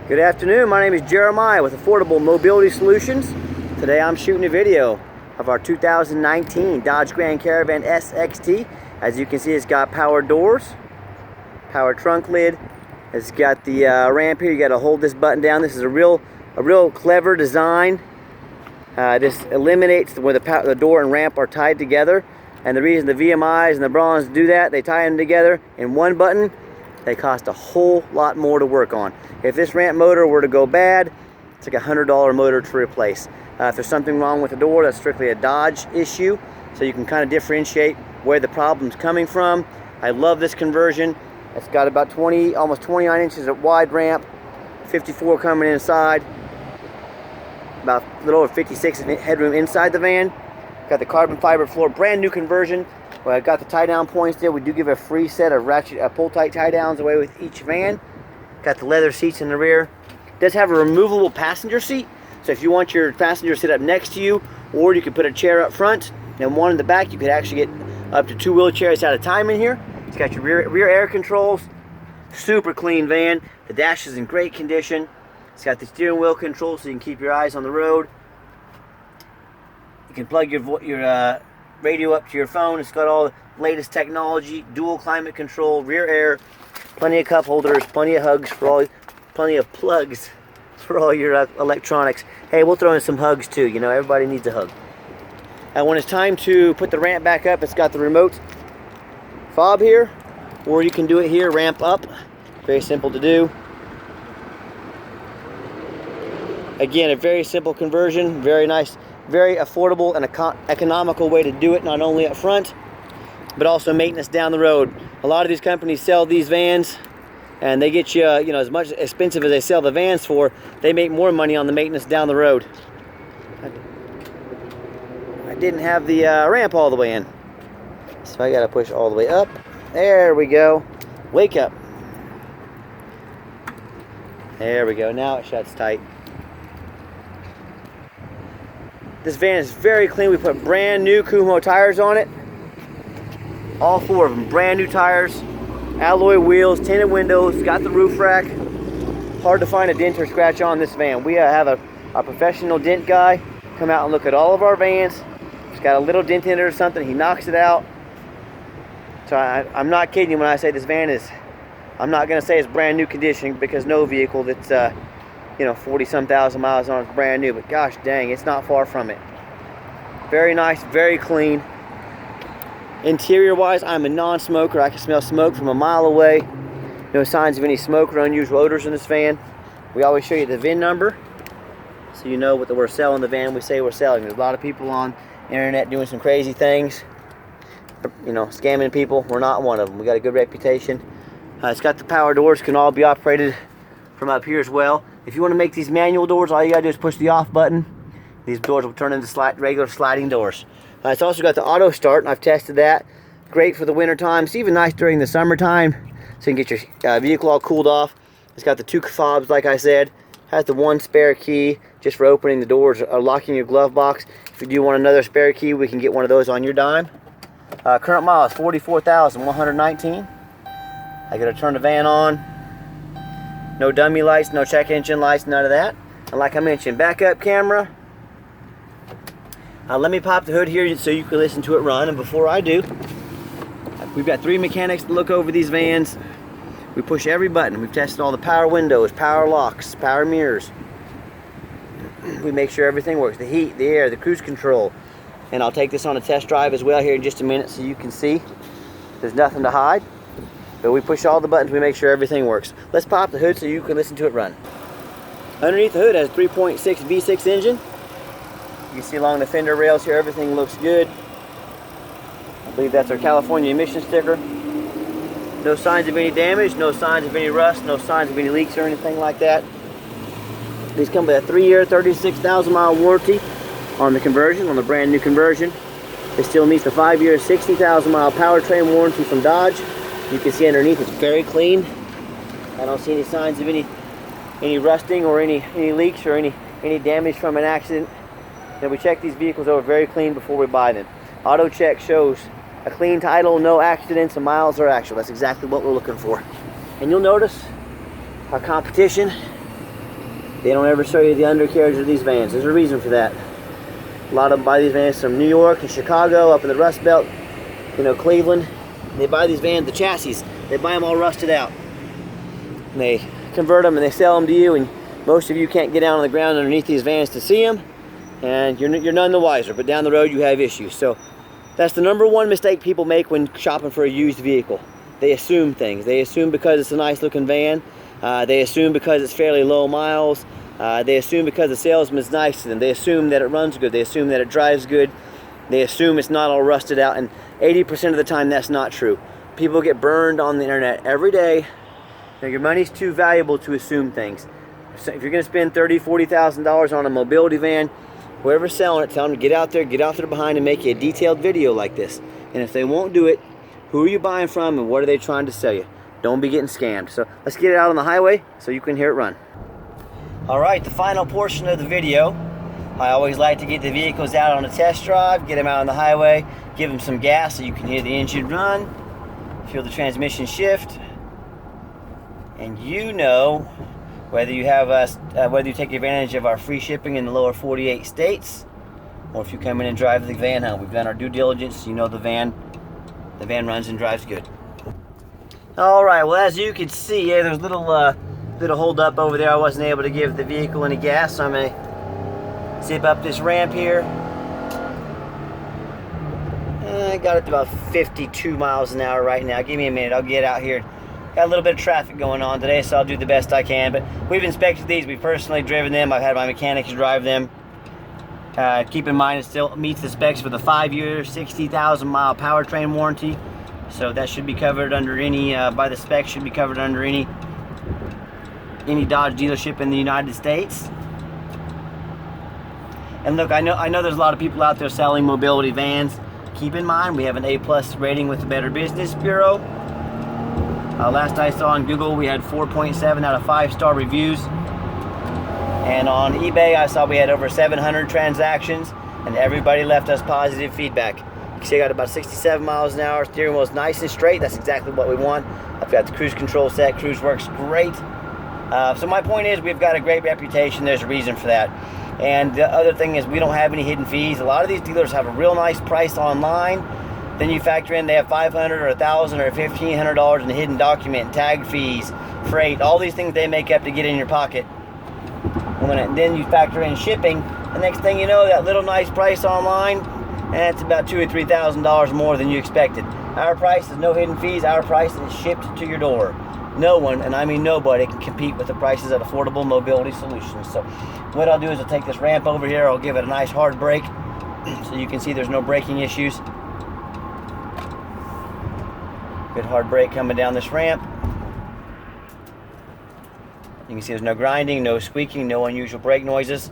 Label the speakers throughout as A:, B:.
A: Good afternoon, my name is Jeremiah with Affordable Mobility Solutions. Today I'm shooting a video of our 2019 Dodge Grand Caravan SXT. As you can see, it's got power doors, power trunk lid. It's got the ramp here. You got to hold this button down. This is a real clever design. This eliminates where the door and ramp are tied together. And the reason the VMIs and the Brahms do that, they tie them together in one button. They cost a whole lot more to work on. If this ramp motor were to go bad, it's like a $100 motor to replace. If there's something wrong with the door, that's strictly a Dodge issue. So you can kind of differentiate where the problem's coming from. I love this conversion. It's got about almost 29 inches of wide ramp, 54 coming inside, about a little over 56 headroom inside the van. Got the carbon fiber floor, brand new conversion. Well, I got the tie down points there. We do give a free set of ratchet pull tight tie downs away with each van. Got the leather seats in the rear. It does have a removable passenger seat. So if you want your passenger to sit up next to you, or you could put a chair up front and one in the back, you could actually get up to 2 wheelchairs at a time in here. It's got your rear air controls. Super clean van. The dash is in great condition. It's got the steering wheel control so you can keep your eyes on the road. You can plug your radio up to your phone. It's got all the latest technology, dual climate control, rear air, plenty of cup holders, plenty of hugs plenty of plugs for all your electronics. Hey, we'll throw in some hugs too. You know, everybody needs a hug. And when it's time to put the ramp back up, it's got the remote fob here, or you can do it here, ramp up. Very simple to do. Again, a very simple conversion, very nice, very affordable and economical way to do it, not only up front, but also maintenance down the road. A lot of these companies sell these vans and they get you, you know, as much expensive as they sell the vans for, they make more money on the maintenance down the road. I didn't have the ramp all the way in, so I gotta push all the way up. There we go. Wake up. There we go. Now it shuts tight. This van is very clean. We put brand new Kumho tires on it. All 4 of them, brand new tires, alloy wheels, tinted windows, got the roof rack. Hard to find a dent or scratch on this van. We have a professional dent guy come out and look at all of our vans. If it's got a little dent in it or something, he knocks it out. So I'm not kidding you when I say this van is, I'm not gonna say it's brand new condition, because no vehicle that's you know, 40-some thousand miles on it's brand new, but gosh dang, it's not far from it. Very nice, very clean. Interior wise, I'm a non-smoker. I can smell smoke from a mile away. No signs of any smoke or unusual odors in this van. We always show you the VIN number so you know what we're selling the van we say we're selling. There's a lot of people on the internet doing some crazy things, you know, scamming people. We're not one of them. We got a good reputation. It's got the power doors, can all be operated from up here as well. If you want to make these manual doors, all you gotta do is push the off button. These doors will turn into regular sliding doors. It's also got the auto start, and I've tested that. Great for the winter time. It's even nice during the summertime, so you can get your vehicle all cooled off. It's got the 2 fobs, like I said. Has the 1 spare key just for opening the doors or locking your glove box. If you do want another spare key, we can get one of those on your dime. Current mile is 44,119. I gotta turn the van on. No dummy lights, no check engine lights, none of that. And like I mentioned, backup camera. Let me pop the hood here so you can listen to it run. And before I do, we've got 3 mechanics to look over these vans. We push every button. We've tested all the power windows, power locks, power mirrors. We make sure everything works. The heat, the air, the cruise control. And I'll take this on a test drive as well here in just a minute so you can see. There's nothing to hide. But we push all the buttons, we make sure everything works. Let's pop the hood so you can listen to it run. Underneath the hood has a 3.6 V6 engine. You can see along the fender rails here, everything looks good. I believe that's our California emission sticker. No signs of any damage, no signs of any rust, no signs of any leaks or anything like that. These come with a 3-year, 36,000 mile warranty on the conversion, on the brand new conversion. It still meets the 5-year, 60,000 mile powertrain warranty from Dodge. You can see underneath it's very clean. I don't see any signs of any rusting or any leaks or any damage from an accident. And we check these vehicles over very clean before we buy them. Auto check shows a clean title, no accidents, and miles are actual. That's exactly what we're looking for. And you'll notice our competition They don't ever show you the undercarriage of these vans. There's a reason for that. A lot of them buy these vans from New York and Chicago, up in the Rust Belt, you know, Cleveland. They buy these vans, the chassis, they buy them all rusted out. And they convert them and they sell them to you, and most of you can't get down on the ground underneath these vans to see them, and you're none the wiser, but down the road you have issues. So that's the #1 mistake people make when shopping for a used vehicle. They assume things. They assume because it's a nice looking van, they assume because it's fairly low miles, they assume because the salesman's nice to them, they assume that it runs good, they assume that it drives good, they assume it's not all rusted out, and 80% of the time that's not true. People get burned on the internet every day. Now, your money's too valuable to assume things. So if you're going to spend $30,000, $40,000 on a mobility van, whoever's selling it, tell them to get out there behind and make you a detailed video like this. And if they won't do it, who are you buying from and what are they trying to sell you? Don't be getting scammed. So let's get it out on the highway so you can hear it run. All right, the final portion of the video. I always like to get the vehicles out on a test drive, get them out on the highway, give them some gas so you can hear the engine run, feel the transmission shift, and you know whether you have whether you take advantage of our free shipping in the lower 48 states, or if you come in and drive the van home. We've done our due diligence. You know the van runs and drives good. All right. Well, as you can see, there's a little hold up over there. I wasn't able to give the vehicle any gas, so I'm gonna zip up this ramp here. I got it to about 52 miles an hour right now. Give me a minute. I'll get out here. Got a little bit of traffic going on today, so I'll do the best I can. But we've inspected these. We've personally driven them. I've had my mechanics drive them. Keep in mind, it still meets the specs for the 5-year, 60,000 mile powertrain warranty. So that should be covered under any, by the specs, should be covered under any Dodge dealership in the United States. And look, I know there's a lot of people out there selling mobility vans. Keep in mind, we have an A+ rating with the Better Business Bureau. Last I saw on Google, we had 4.7 out of 5-star reviews. And on eBay, I saw we had over 700 transactions, and everybody left us positive feedback. You can see I got about 67 miles an hour. Steering wheel's nice and straight. That's exactly what we want. I've got the cruise control set. Cruise works great. So my point is, we've got a great reputation. There's a reason for that. And the other thing is, we don't have any hidden fees. A lot of these dealers have a real nice price online. Then you factor in they have $500 or $1,000 or $1,500 in hidden document, tag fees, freight, all these things they make up to get in your pocket. And then you factor in shipping. The next thing you know, that little nice price online, and it's about $2,000 or $3,000 more than you expected. Our price is no hidden fees. Our price is shipped to your door. No one, and I mean nobody, can compete with the prices at Affordable Mobility Solutions. So what I'll do is I'll take this ramp over here. I'll give it a nice hard brake so you can see there's no braking issues. Good hard brake coming down this ramp. You can see there's no grinding, no squeaking, no unusual brake noises.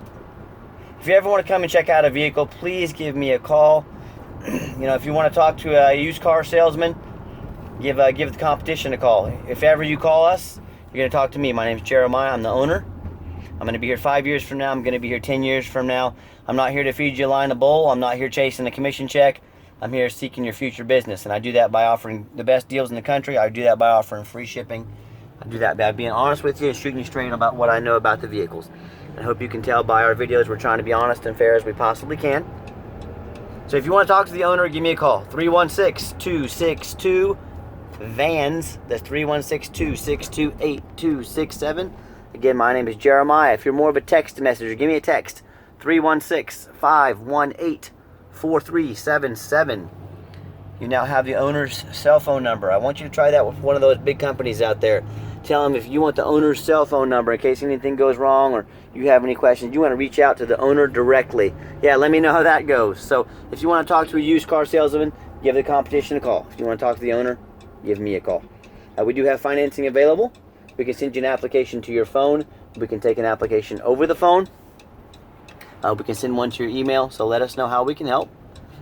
A: If you ever want to come and check out a vehicle, please give me a call. You know, if you want to talk to a used car salesman, give the competition a call. If ever you call us, you're going to talk to me. My name is Jeremiah. I'm the owner. I'm going to be here 5 years from now. I'm going to be here 10 years from now. I'm not here to feed you a line of bull. I'm not here chasing a commission check. I'm here seeking your future business, and I do that by offering the best deals in the country. I do that by offering free shipping. I do that by being honest with you and shooting you straight about what I know about the vehicles. I hope you can tell by our videos we're trying to be honest and fair as we possibly can. So if you want to talk to the owner, give me a call. 316-262-VANS. That's 316-262-8267. Again, my name is Jeremiah. If you're more of a text messenger, give me a text. 316-518-4377. You now have the owner's cell phone number. I want you to try that with one of those big companies out there. Tell them if you want the owner's cell phone number in case anything goes wrong or you have any questions, you want to reach out to the owner directly. Yeah, let me know how that goes. So if you want to talk to a used car salesman, give the competition a call. If you want to talk to the owner, give me a call. We do have financing available. We can send you an application to your phone. We can take an application over the phone. We can send one to your email, so let us know how we can help.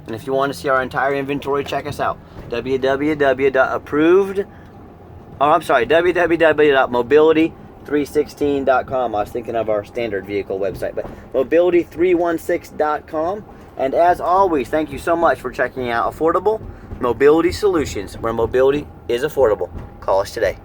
A: And if you want to see our entire inventory, check us out. www.mobility316.com. I was thinking of our standard vehicle website, but mobility316.com. And as always, thank you so much for checking out Affordable Mobility Solutions, where mobility is affordable. Call us today.